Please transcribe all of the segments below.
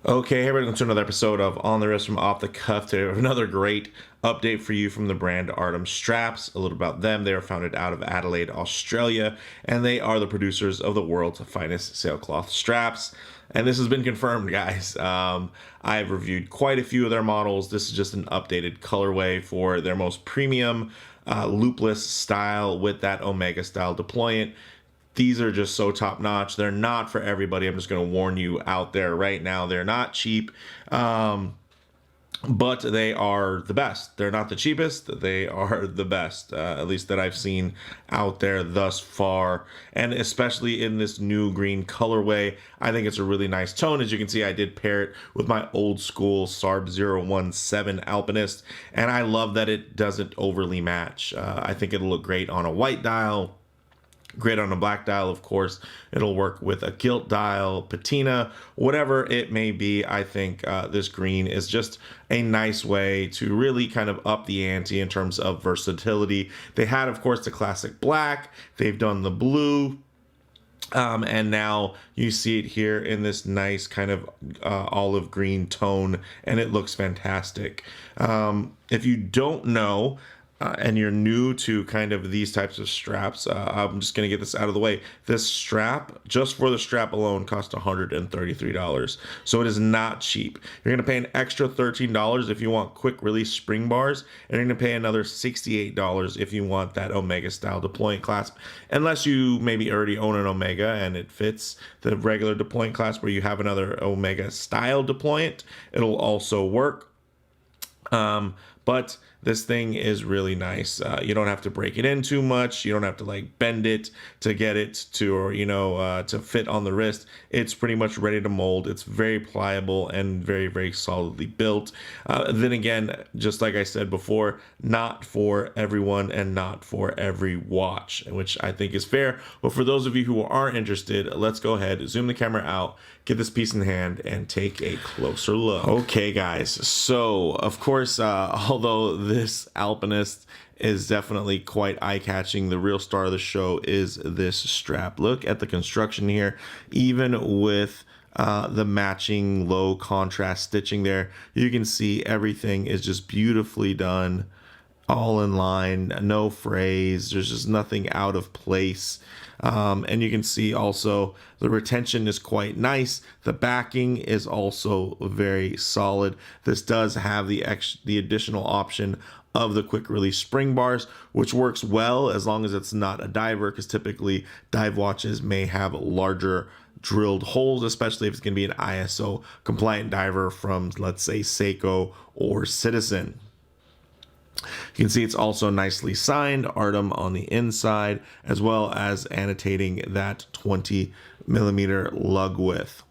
Okay, hey, welcome to another episode of On the Wrist from Off the Cuff. Today we have another great update for you from the brand Artem straps. A little about them. They are founded out of Adelaide, Australia, and they are the producers of the world's finest sailcloth straps. And this has been confirmed, guys. I've reviewed quite a few of their models. This is just an updated colorway for their most premium loopless style with that Omega style deployant. These are just so top notch. They're not for everybody. I'm just going to warn you out there right now. They're not cheap, but they are the best. They're not the cheapest. They are the best, at least that I've seen out there thus far. And especially in this new green colorway, I think it's a really nice tone. As you can see, I did pair it with my old school SARB 017 Alpinist, and I love that it doesn't overly match. I think it'll look great on a white dial. Great on a black dial, of course. It'll work with a gilt dial, patina, whatever it may be. I think this green is just a nice way to really kind of up the ante in terms of versatility. They had, of course, the classic black. They've done the blue. And now you see it here in this nice kind of olive green tone, and it looks fantastic. If you don't know, and you're new to kind of these types of straps, I'm just going to get this out of the way. This strap, just for the strap alone, cost $133. So it is not cheap. You're going to pay an extra $13 if you want quick release spring bars, and you're going to pay another $68 if you want that Omega style deployant clasp, unless you maybe already own an Omega and it fits the regular deployant clasp where you have another Omega style deployant. It'll also work. But this thing is really nice. You don't have to break it in too much. You don't have to like bend it to get it to, or to fit on the wrist. It's pretty much ready to mold. It's very pliable and very, very solidly built. Then again, just like I said before, not for everyone and not for every watch, which I think is fair. But for those of you who are interested, let's go ahead, zoom the camera out, get this piece in hand, and take a closer look. Okay, guys. So, of course, although this Alpinist is definitely quite eye-catching, the real star of the show is this strap. Look at the construction here. Even with the matching low contrast stitching there, you can see everything is just beautifully done, all in line, no frays. There's just nothing out of place. And you can see also the retention is quite nice. The backing is also very solid. This does have the additional option of the quick release spring bars, which works well as long as it's not a diver, because typically dive watches may have larger drilled holes, especially if it's going to be an ISO compliant diver from, let's say, Seiko or Citizen. You can see it's also nicely signed, Artem on the inside, as well as annotating that 20mm lug width.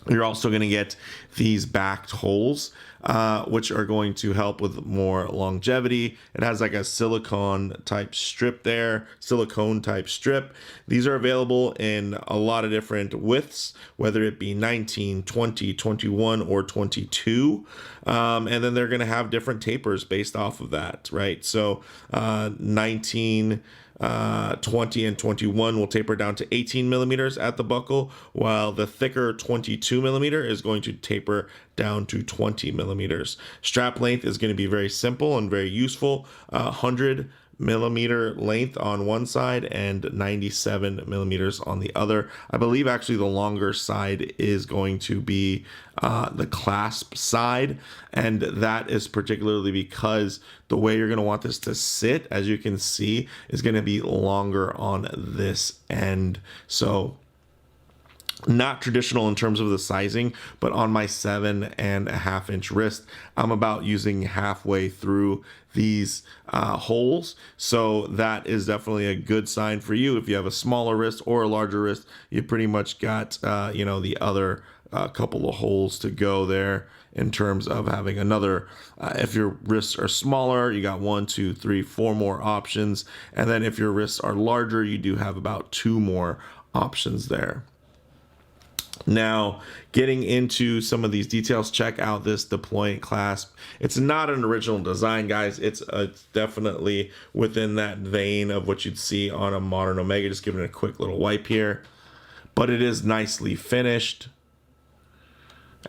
You're also going to get these backed holes, which are going to help with more longevity. It has like a silicone type strip there, silicone type strip. These are available in a lot of different widths, whether it be 19, 20, 21, or 22. And then they're going to have different tapers based off of that, right? So 19, 20 and 21 will taper down to 18mm at the buckle, while the thicker 22mm is going to taper down to 20mm. Strap length is going to be very simple and very useful. 100mm length on one side and 97mm on the other. I believe actually the longer side is going to be the clasp side, and that is particularly because the way you're going to want this to sit, as you can see, is going to be longer on this end. So not traditional in terms of the sizing, but on my 7.5 inch wrist, I'm about using halfway through these holes. So that is definitely a good sign for you. If you have a smaller wrist or a larger wrist, you pretty much got, the other couple of holes to go there in terms of having another. If your wrists are smaller, you got 1, 2, 3, 4 more options. And then if your wrists are larger, you do have about 2 more options there. Now, getting into some of these details, check out this deployant clasp. It's not an original design, guys. It's definitely within that vein of what you'd see on a modern Omega. Just giving it a quick little wipe here. But it is nicely finished.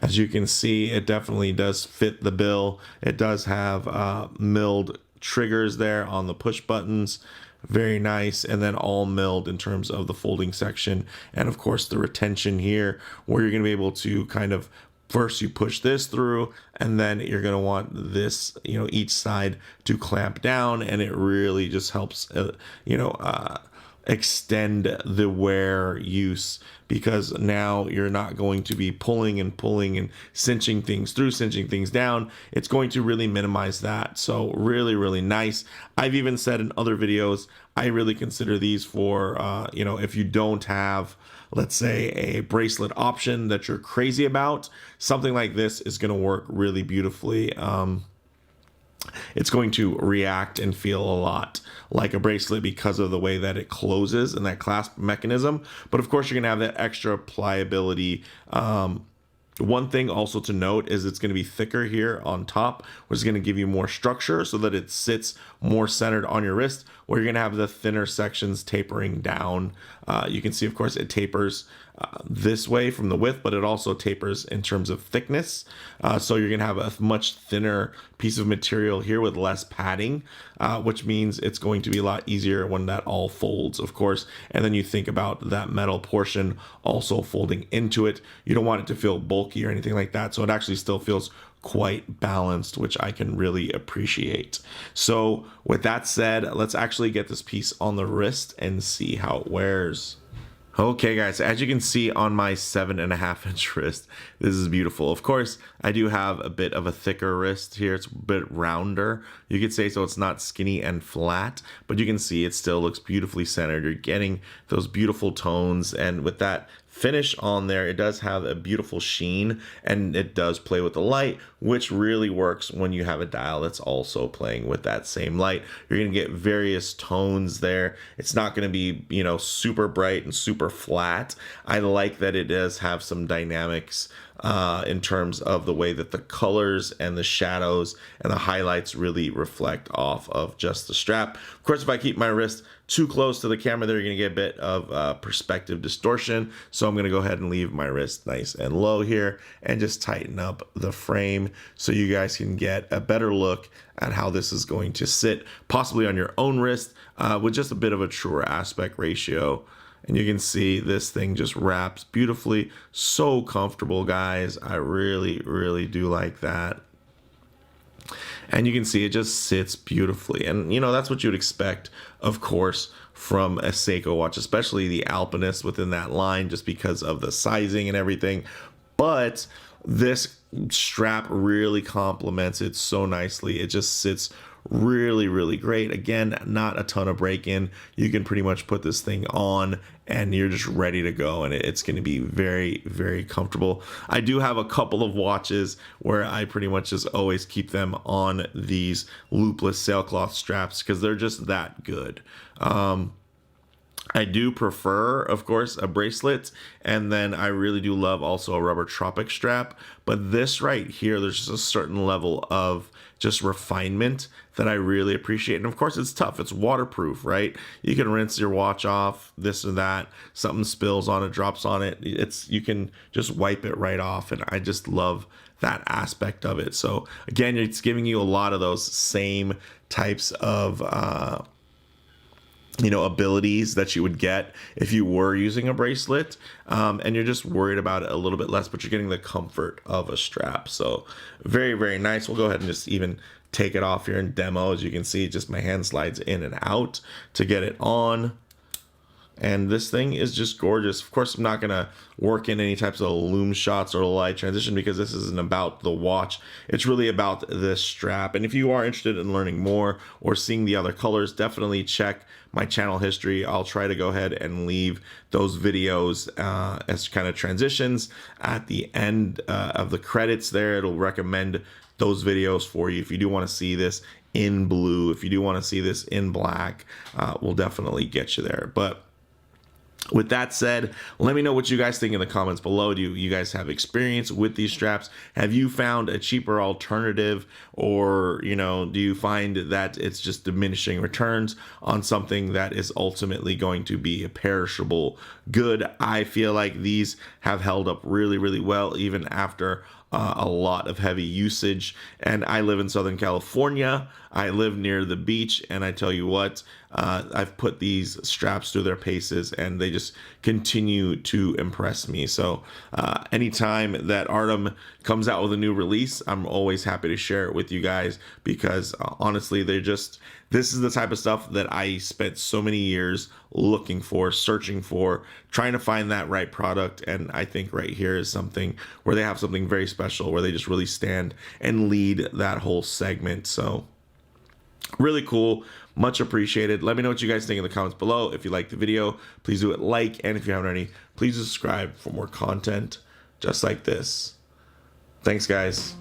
As you can see, it definitely does fit the bill. It does have milled triggers there on the push buttons. Very nice. And then all milled in terms of the folding section. And of course, the retention here, where you're going to be able to kind of first you push this through, and then you're going to want this, each side to clamp down. And it really just helps, extend the wear use, because now you're not going to be pulling and cinching things through, cinching things down. It's going to really minimize that. So really nice. I've even said in other videos, I really consider these for if you don't have, let's say, a bracelet option that you're crazy about, something like this is going to work really beautifully. It's going to react and feel a lot like a bracelet because of the way that it closes and that clasp mechanism. But of course, you're going to have that extra pliability. One thing also to note is it's going to be thicker here on top, which is going to give you more structure so that it sits more centered on your wrist, where you're going to have the thinner sections tapering down. You can see, of course, it tapers this way from the width, but it also tapers in terms of thickness. So you're going to have a much thinner piece of material here with less padding, which means it's going to be a lot easier when that all folds, of course. And then you think about that metal portion also folding into it. You don't want it to feel bulky or anything like that. So it actually still feels quite balanced, which I can really appreciate. So with that said, let's actually get this piece on the wrist and see how it wears. Okay guys, as you can see on my 7.5-inch wrist, this is beautiful. Of course, I do have a bit of a thicker wrist here. It's a bit rounder, you could say, so it's not skinny and flat, but you can see it still looks beautifully centered. You're getting those beautiful tones, and with that finish on there, it does have a beautiful sheen, and it does play with the light, which really works when you have a dial that's also playing with that same light. You're going to get various tones there. It's not going to be, super bright and super flat. I like that it does have some dynamics in terms of the way that the colors and the shadows and the highlights really reflect off of just the strap. Of course, if I keep my wrist too close to the camera there, you're going to get a bit of perspective distortion. So I'm going to go ahead and leave my wrist nice and low here and just tighten up the frame so you guys can get a better look at how this is going to sit, possibly on your own wrist with just a bit of a truer aspect ratio. And you can see this thing just wraps beautifully. So comfortable, guys. I really do like that. And you can see it just sits beautifully. And, that's what you'd expect, of course, from a Seiko watch, especially the Alpinist within that line, just because of the sizing and everything. But this strap really complements it so nicely. It just sits really great. Again, not a ton of break-in. You can pretty much put this thing on and you're just ready to go, and it's going to be very comfortable. I do have a couple of watches where I pretty much just always keep them on these Loopless Sailcloth straps because they're just that good. I do prefer, of course, a bracelet, and then I really do love also a rubber tropic strap. But this right here, there's just a certain level of just refinement that I really appreciate. And of course, it's tough. It's waterproof, right? You can rinse your watch off, this or that. Something spills on it, drops on it. You can just wipe it right off, and I just love that aspect of it. So again, it's giving you a lot of those same types of abilities that you would get if you were using a bracelet, and you're just worried about it a little bit less, but you're getting the comfort of a strap. So very nice. We'll go ahead and just even take it off here and demo. As you can see, just my hand slides in and out to get it on. And this thing is just gorgeous. Of course, I'm not going to work in any types of loom shots or light transition because this isn't about the watch. It's really about this strap. And if you are interested in learning more or seeing the other colors, definitely check my channel history. I'll try to go ahead and leave those videos as kind of transitions at the end of the credits there. It'll recommend those videos for you if you do want to see this in blue. If you do want to see this in black, we'll definitely get you there. But With that said, let me know what you guys think in the comments below. Do you guys have experience with these straps? Have you found a cheaper alternative, or do you find that it's just diminishing returns on something that is ultimately going to be a perishable good? I feel like these have held up really, really well even after a lot of heavy usage. And I live in Southern California. I live near the beach, and I tell you what, I've put these straps through their paces and they just continue to impress me. So anytime that Artem comes out with a new release, I'm always happy to share it with you guys, because honestly, this is the type of stuff that I spent so many years looking for, searching for, trying to find that right product. And I think right here is something where they have something very special, where they just really stand and lead that whole segment. So really cool, much appreciated. Let me know what you guys think in the comments below. If you liked the video, please do it like, and if you haven't already, please subscribe for more content just like this. Thanks, guys.